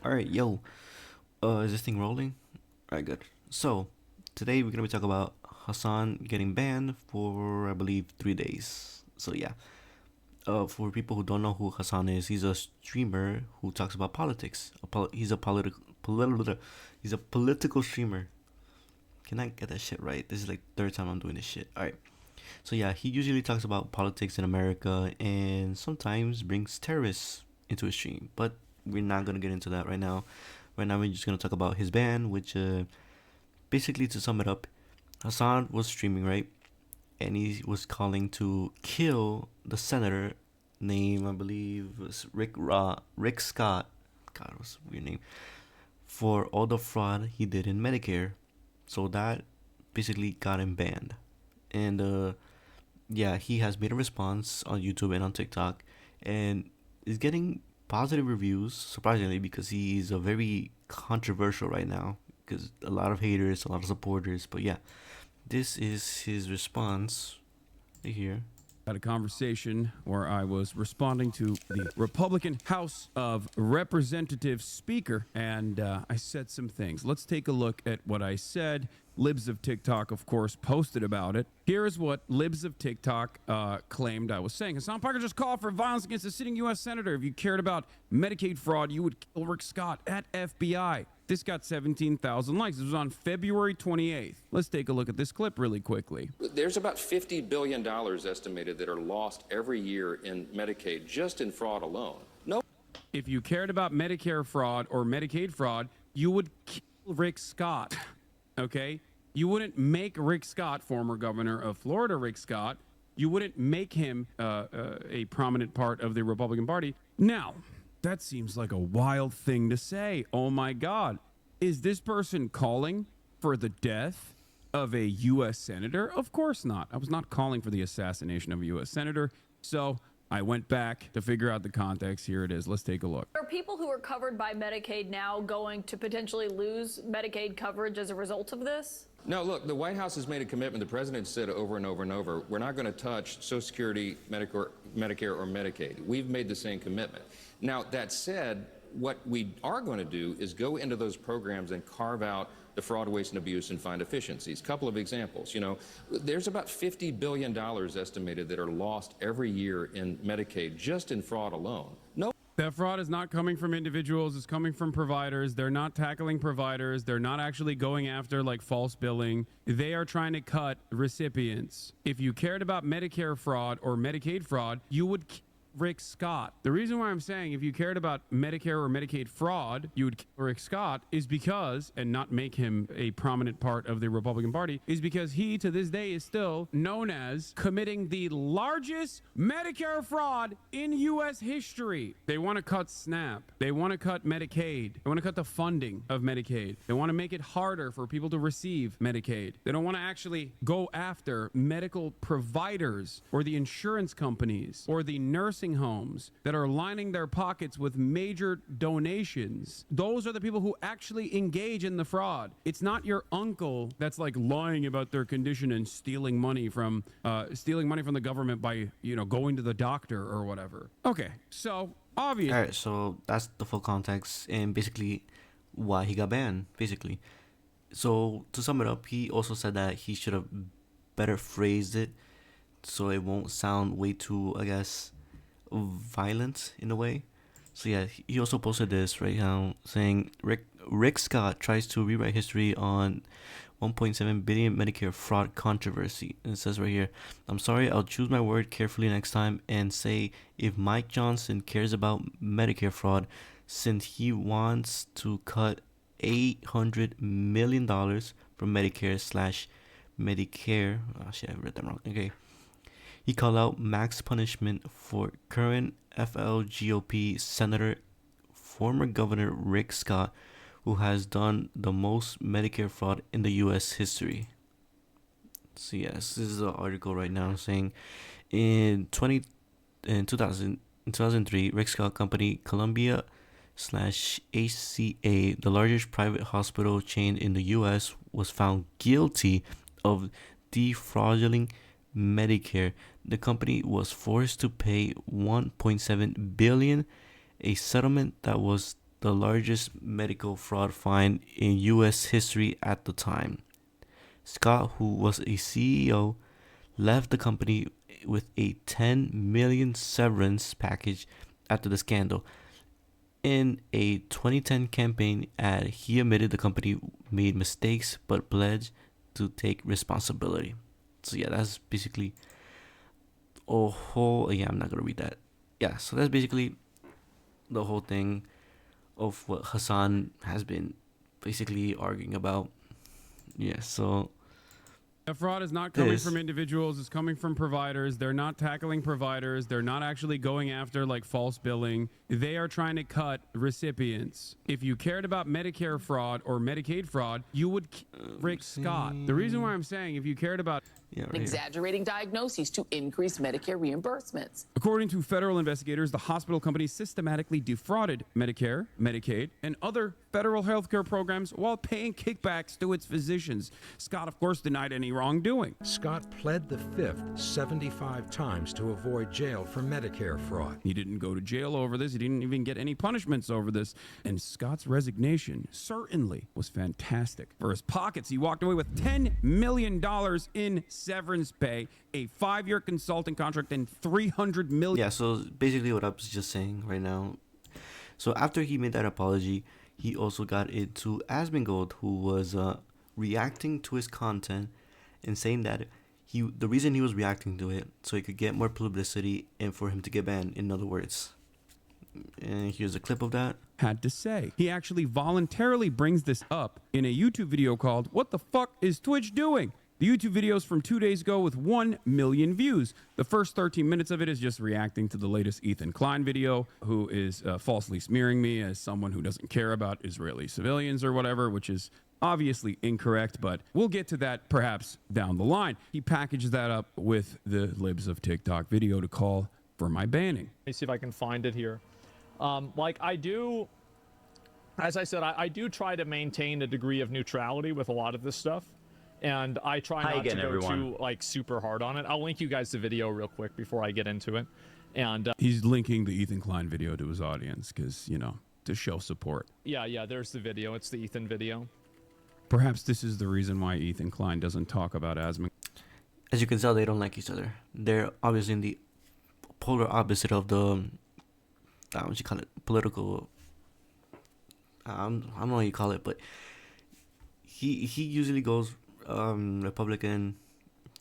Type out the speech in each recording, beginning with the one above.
All right, yo. Is this thing rolling? All right, good. So, today we're gonna be talking about Hassan getting banned for I believe 3 days. So yeah. For people who don't know who Hassan is, he's a streamer who talks about politics. He's a political streamer. Can I get that shit right? This is like third time I'm doing this shit. All right. So yeah, he usually talks about politics in America and sometimes brings terrorists into his stream. But we're not gonna get into that right now. Right now, we're just gonna talk about his ban, which basically, to sum it up, Hassan was streaming, right, and he was calling to kill the senator name I believe was Rick Scott. God, it was a weird name, for all the fraud he did in Medicare. So that basically got him banned, and yeah, he has made a response on YouTube and on TikTok, and is getting positive reviews, surprisingly, because he's a very controversial right now. Because a lot of haters, a lot of supporters. But yeah, this is his response right here. Had a conversation where I was responding to the Republican House of Representatives Speaker, and I said some things. Let's take a look at what I said. Libs of TikTok, of course, posted about it. Here's what Libs of TikTok claimed I was saying. Hasan Piker just called for violence against a sitting U.S. senator. If you cared about Medicaid fraud, you would kill Rick Scott at FBI. This got 17,000 likes. This was on February 28th. Let's take a look at this clip really quickly. There's about $50 billion estimated that are lost every year in Medicaid just in fraud alone. No. If you cared about Medicare fraud or Medicaid fraud, you would kill Rick Scott, okay? You wouldn't make Rick Scott, former governor of Florida, Rick Scott, you wouldn't make him a prominent part of the Republican Party. Now, that seems like a wild thing to say. Oh my God. Is this person calling for the death of a U.S. senator? Of course not. I was not calling for the assassination of a U.S. senator. So I went back to figure out the context. Here it is. Let's take a look. Are people who are covered by Medicaid now going to potentially lose Medicaid coverage as a result of this? No, look, the White House has made a commitment. The president said over and over and over, we're not going to touch Social Security, Medicare, or Medicaid. We've made the same commitment. Now, that said, what we are going to do is go into those programs and carve out the fraud, waste, and abuse and find efficiencies. Couple of examples. You know, there's about $50 billion estimated that are lost every year in Medicaid just in fraud alone. No. That fraud is not coming from individuals, it's coming from providers. They're not tackling providers. They're not actually going after like false billing. They are trying to cut recipients. If you cared about Medicare fraud or Medicaid fraud, you would kill Rick Scott. The reason why I'm saying if you cared about Medicare or Medicaid fraud, you would kill Rick Scott is because, and not make him a prominent part of the Republican Party, is because he to this day is still known as committing the largest Medicare fraud in U.S. history. They want to cut SNAP. They want to cut Medicaid. They want to cut the funding of Medicaid. They want to make it harder for people to receive Medicaid. They don't want to actually go after medical providers or the insurance companies or the nursing homes that are lining their pockets with major donations. Those are the people who actually engage in the fraud. It's not your uncle that's like lying about their condition and stealing money from the government by, going to the doctor or whatever. Okay, so obviously. All right, so that's the full context and basically why he got banned. Basically, so to sum it up, he also said that he should have better phrased it so it won't sound way too, I guess, violent in a way. So yeah, he also posted this right now saying Rick Scott tries to rewrite history on 1.7 billion Medicare fraud controversy. And it says right here, I'm sorry, I'll choose my word carefully next time and say if Mike Johnson cares about Medicare fraud, since he wants to cut $800 million from Medicare. Oh shit, I read that wrong. Okay. He called out max punishment for current FLGOP Senator, former Governor Rick Scott, who has done the most Medicare fraud in the U.S. history. So yes, this is an article right now saying in 2003, Rick Scott Company, Columbia slash HCA, the largest private hospital chain in the U.S., was found guilty of defrauding Medicare. The company was forced to pay $1.7 billion, a settlement that was the largest medical fraud fine in U.S. history at the time. Scott, who was a CEO, left the company with a $10 million severance package after the scandal. In a 2010 campaign ad, he admitted the company made mistakes but pledged to take responsibility. So yeah, that's basically a whole. Yeah, I'm not gonna read that. Yeah, so that's basically the whole thing of what Hasan has been basically arguing about. Yeah, so The fraud is not coming this from individuals, it's coming from providers. They're not tackling providers. They're not actually going after like false billing. They are trying to cut recipients. If you cared about Medicare fraud or Medicaid fraud, you would Rick Scott. The reason why I'm saying if you cared about yeah, right here. Exaggerating diagnoses to increase Medicare reimbursements. According to federal investigators, the hospital company systematically defrauded Medicare, Medicaid, and other federal healthcare programs while paying kickbacks to its physicians. Scott, of course, denied any wrongdoing. Scott pled the fifth 75 times to avoid jail for Medicare fraud. He didn't go to jail over this. He didn't even get any punishments over this. And Scott's resignation certainly was fantastic. For his pockets, he walked away with $10 million in severance pay, a 5-year consulting contract, and $300 million. Yeah, so basically what I was just saying right now. So after he made that apology, he also got into Asmongold, who was reacting to his content and saying that the reason he was reacting to it so he could get more publicity and for him to get banned, in other words. And here's a clip of that. Had to say. He actually voluntarily brings this up in a YouTube video called "What the Fuck is Twitch Doing?" The YouTube video is from 2 days ago with 1 million views. The first 13 minutes of it is just reacting to the latest Ethan Klein video, who is falsely smearing me as someone who doesn't care about Israeli civilians or whatever, which is obviously incorrect, but we'll get to that perhaps down the line. He packaged that up with the Libs of TikTok video to call for my banning. Let me see if I can find it here. Like I do, as I said, I do try to maintain a degree of neutrality with a lot of this stuff. And I try not to go too like super hard on it. I'll link you guys the video real quick before I get into it. And he's linking the Ethan Klein video to his audience because, you know, to show support. yeah, there's the video. It's the Ethan video. Perhaps this is the reason why Ethan Klein doesn't talk about Asmongold. As you can tell, they don't like each other. They're obviously in the polar opposite of the what you call it, political. I don't know what you call it, but he usually goes Republican,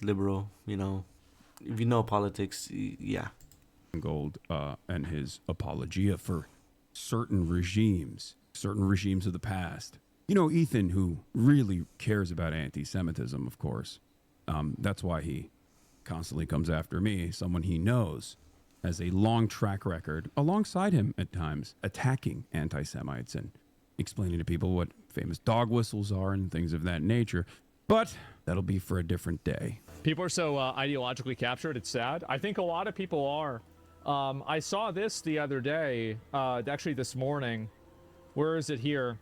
liberal. You know, if you know politics, yeah. Gold and his apologia for certain regimes of the past. You know, Ethan, who really cares about anti-Semitism, of course. That's why he constantly comes after me, someone he knows has a long track record, alongside him at times, attacking anti-Semites and explaining to people what famous dog whistles are and things of that nature. But that'll be for a different day. People are so ideologically captured. It's sad. I think a lot of people are. I saw this the other day, actually this morning. Where is it here?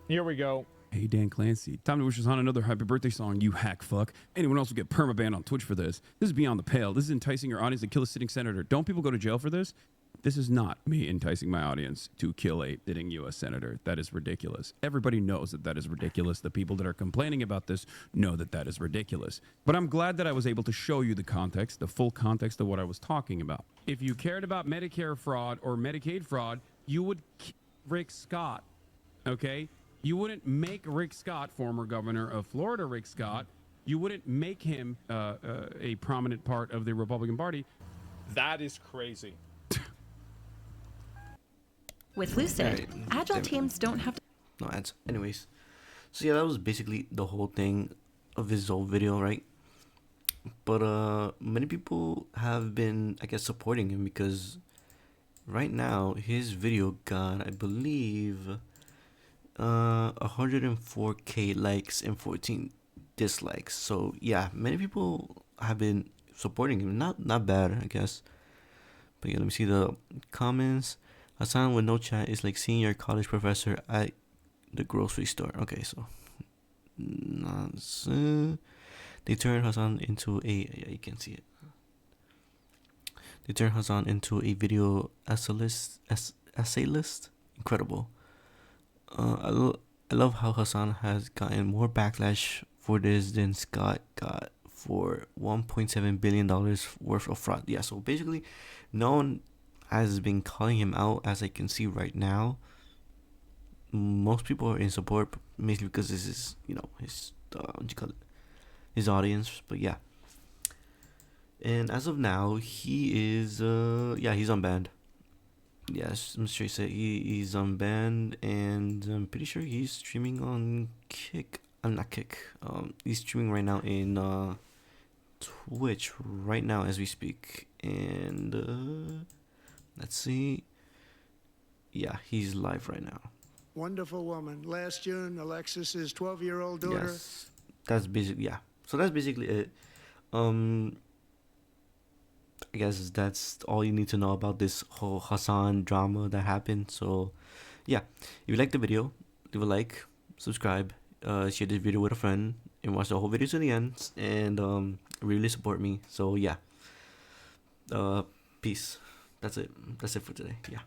Here we go. Hey, Dan Clancy. Time to wish us on another happy birthday song, you hack fuck. Anyone else will get permabanned on Twitch for this. This is beyond the pale. This is enticing your audience to kill a sitting senator. Don't people go to jail for this? This is not me enticing my audience to kill a sitting U.S. senator. That is ridiculous. Everybody knows that that is ridiculous. The people that are complaining about this know that that is ridiculous. But I'm glad that I was able to show you the context, the full context of what I was talking about. If you cared about Medicare fraud or Medicaid fraud, you would Rick Scott, okay? You wouldn't make Rick Scott, former governor of Florida, Rick Scott, you wouldn't make him a prominent part of the Republican Party. That is crazy. With Lucid, Alright, agile teams don't have to. No ads. Anyways, so yeah, that was basically the whole thing of his whole video, right? But many people have been, I guess, supporting him because right now his video got, I believe, 104k likes and 14 dislikes. So yeah, many people have been supporting him. Not bad, I guess. But yeah, let me see the comments. Hasan with no chat is like seeing your college professor at the grocery store. Okay, so they turned Hasan into yeah, you can see it. They turned Hasan into a video essay list. incredible. I love how Hasan has gotten more backlash for this than Scott got for $1.7 billion worth of fraud. Yeah, so basically, no one has been calling him out, as I can see right now. Most people are in support, mainly because this is, his what you call it, his audience. But yeah, and as of now, he is he's unbanned. Yes, I'm straight say he's unbanned, and I'm pretty sure he's streaming on Kick. I'm not Kick. He's streaming right now in Twitch right now as we speak, and let's see. Yeah, he's live right now. Wonderful woman. Last June, Alexis's 12-year-old daughter. Yes, that's basically So that's basically it. I guess that's all you need to know about this whole Hasan drama that happened. So, yeah, if you liked the video, leave a like, subscribe, share this video with a friend, and watch the whole video to the end. And really support me. So yeah, peace. That's it. That's it for today. Yeah.